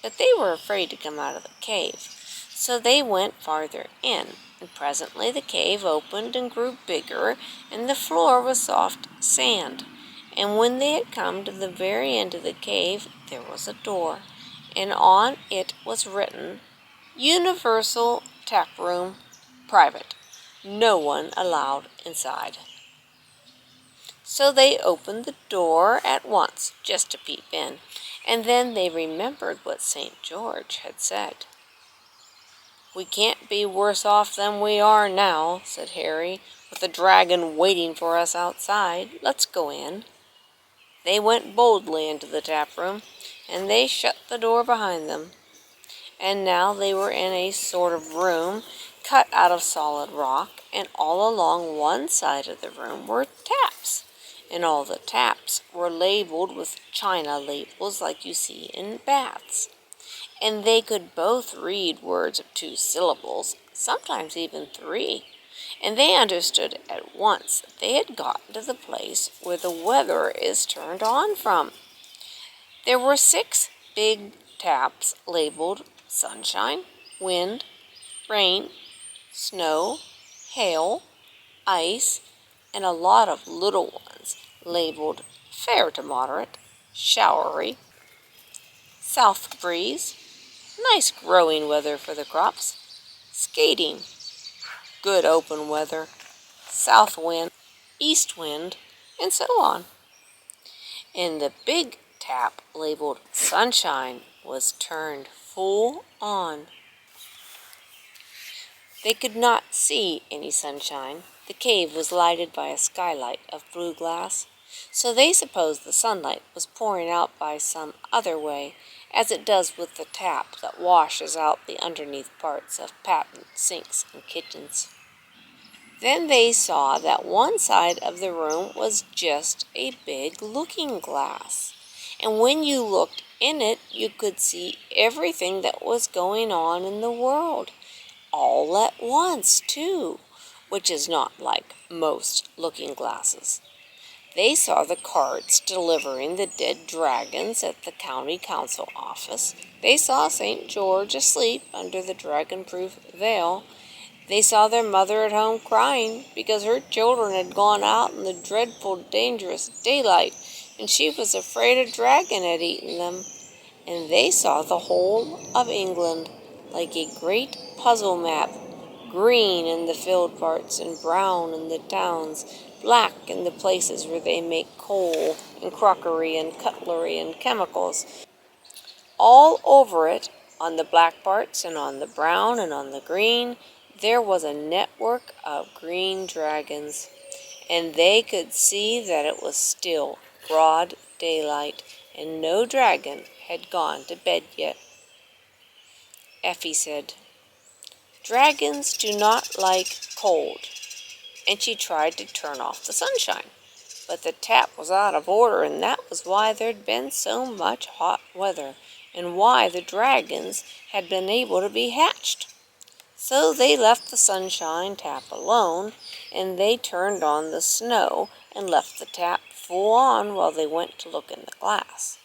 but they were afraid to come out of the cave. So they went farther in, and presently the cave opened and grew bigger, and the floor was soft sand. And when they had come to the very end of the cave, there was a door, and on it was written, "Universal Tap Room, Private. No one allowed inside." So they opened the door at once, just to peep in, and then they remembered what St. George had said. "We can't be worse off than we are now," said Harry, "with the dragon waiting for us outside. Let's go in." They went boldly into the tap room, and they shut the door behind them. And now they were in a sort of room cut out of solid rock, and all along one side of the room were taps, and all the taps were labeled with china labels like you see in baths. And they could both read words of 2 syllables, sometimes even 3, and they understood at once that they had gotten to the place where the weather is turned on from. There were 6 big taps labeled sunshine, wind, rain, snow, hail, ice, and a lot of little ones labeled fair to moderate, showery, south breeze, nice growing weather for the crops, skating, good open weather, south wind, east wind, and so on. And the big tap labeled sunshine was turned full on. They could not see any sunshine. The cave was lighted by a skylight of blue glass, so they supposed the sunlight was pouring out by some other way, as it does with the tap that washes out the underneath parts of patent sinks and kitchens. Then they saw that one side of the room was just a big looking-glass, and when you looked in it, you could see everything that was going on in the world, all at once, too, which is not like most looking-glasses. They saw the carts delivering the dead dragons at the county council office. They saw St. George asleep under the dragon-proof veil. They saw their mother at home crying because her children had gone out in the dreadful, dangerous daylight, and she was afraid a dragon had eaten them. And they saw the whole of England like a great puzzle map, green in the field parts and brown in the towns, black in the places where they make coal and crockery and cutlery and chemicals. All over it, on the black parts and on the brown and on the green, there was a network of green dragons, and they could see that it was still broad daylight, and no dragon had gone to bed yet. Effie said, "Dragons do not like cold," and she tried to turn off the sunshine. But the tap was out of order, and that was why there'd been so much hot weather, and why the dragons had been able to be hatched. So they left the sunshine tap alone, and they turned on the snow and left the tap full on while they went to look in the glass.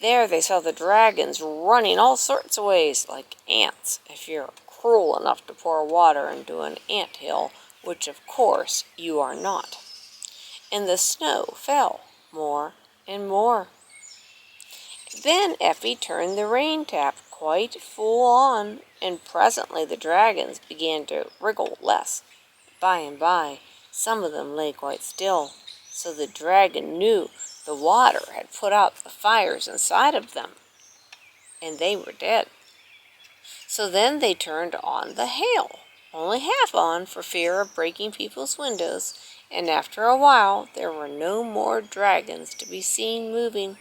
There they saw the dragons running all sorts of ways, like ants, if you're cruel enough to pour water into an ant hill, which of course you are not. And the snow fell more and more. Then Effie turned the rain tap quite full on, and presently the dragons began to wriggle less. By and by, some of them lay quite still, so the dragon knew the water had put out the fires inside of them, and they were dead. So then they turned on the hail, only half on for fear of breaking people's windows, and after a while there were no more dragons to be seen moving.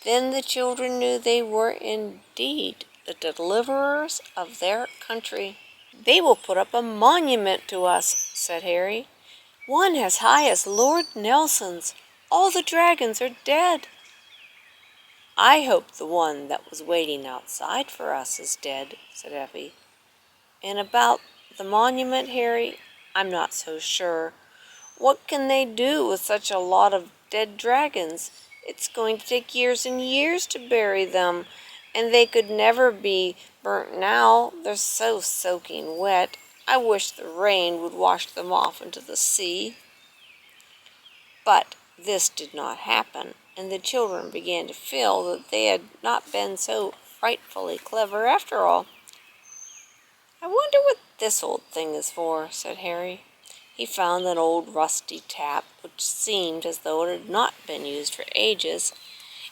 Then the children knew they were indeed the deliverers of their country. "They will put up a monument to us," said Harry, "one as high as Lord Nelson's. All the dragons are dead." "I hope the one that was waiting outside for us is dead," said Effie. "And about the monument, Harry, I'm not so sure. What can they do with such a lot of dead dragons? It's going to take years and years to bury them, and they could never be burnt now. They're so soaking wet. I wish the rain would wash them off into the sea." But this did not happen, and the children began to feel that they had not been so frightfully clever after all. "I wonder what this old thing is for," said Harry. He found an old rusty tap, which seemed as though it had not been used for ages.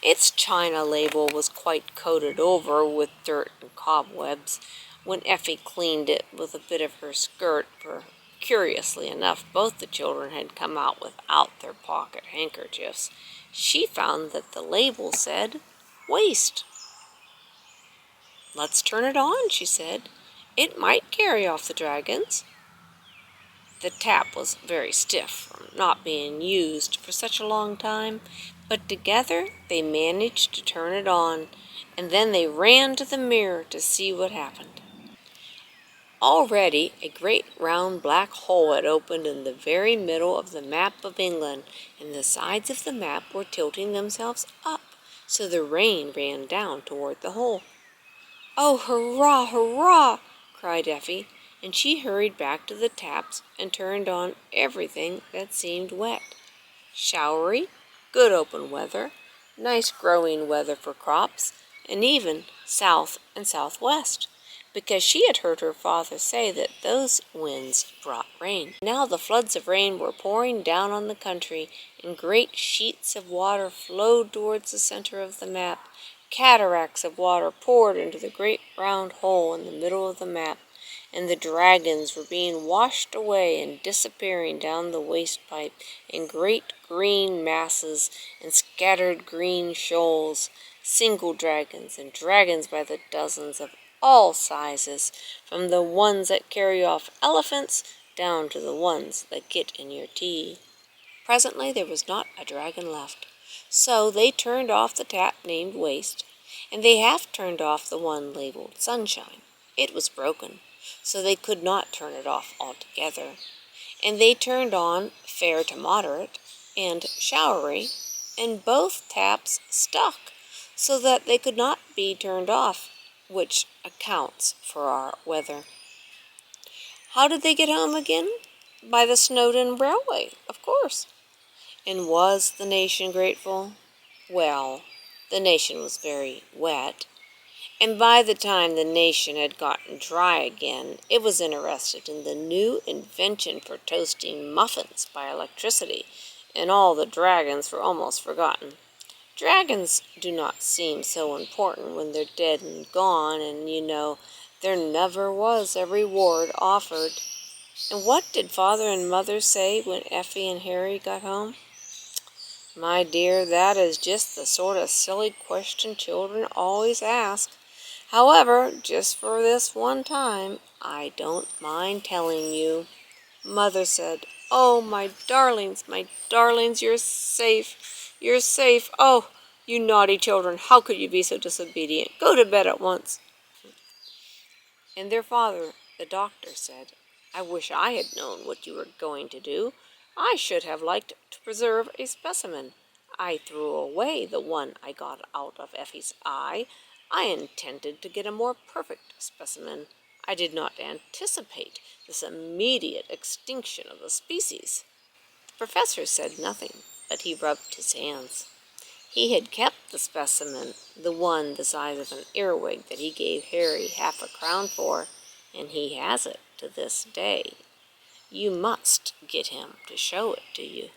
Its china label was quite coated over with dirt and cobwebs when Effie cleaned it with a bit of her skirt, for curiously enough both the children had come out without their pocket handkerchiefs. She found that the label said, "Waste." "Let's turn it on," she said. "It might carry off the dragons." The tap was very stiff from not being used for such a long time, but together they managed to turn it on, and then they ran to the mirror to see what happened. Already a great round black hole had opened in the very middle of the map of England, and the sides of the map were tilting themselves up, so the rain ran down toward the hole. "Oh, hurrah, hurrah!" cried Effie, and she hurried back to the taps and turned on everything that seemed wet. Showery, good open weather, nice growing weather for crops, and even south and southwest, because she had heard her father say that those winds brought rain. Now the floods of rain were pouring down on the country, and great sheets of water flowed towards the center of the map. Cataracts of water poured into the great round hole in the middle of the map, and the dragons were being washed away and disappearing down the waste pipe in great green masses and scattered green shoals, single dragons and dragons by the dozens of all sizes, from the ones that carry off elephants down to the ones that get in your tea. Presently there was not a dragon left, so they turned off the tap named Waste, and they half turned off the one labeled Sunshine. It was broken, so they could not turn it off altogether, and they turned on Fair to Moderate and Showery, and both taps stuck, so that they could not be turned off, which accounts for our weather. How did they get home again? By the Snowdon Railway, of course. And was the nation grateful? Well, the nation was very wet, and by the time the nation had gotten dry again, it was interested in the new invention for toasting muffins by electricity, and all the dragons were almost forgotten. Dragons do not seem so important when they're dead and gone, and there never was a reward offered. And what did Father and Mother say when Effie and Harry got home? My dear, that is just the sort of silly question children always ask. However, just for this one time, I don't mind telling you. Mother said, "Oh, my darlings, you're safe. You're safe. Oh, you naughty children, how could you be so disobedient? Go to bed at once." And their father, the doctor, said, "I wish I had known what you were going to do. I should have liked to preserve a specimen. I threw away the one I got out of Effie's eye. I intended to get a more perfect specimen. I did not anticipate this immediate extinction of the species." The professor said nothing, but he rubbed his hands. He had kept the specimen, the one the size of an earwig that he gave Harry half a crown for, and he has it to this day. You must get him to show it to you.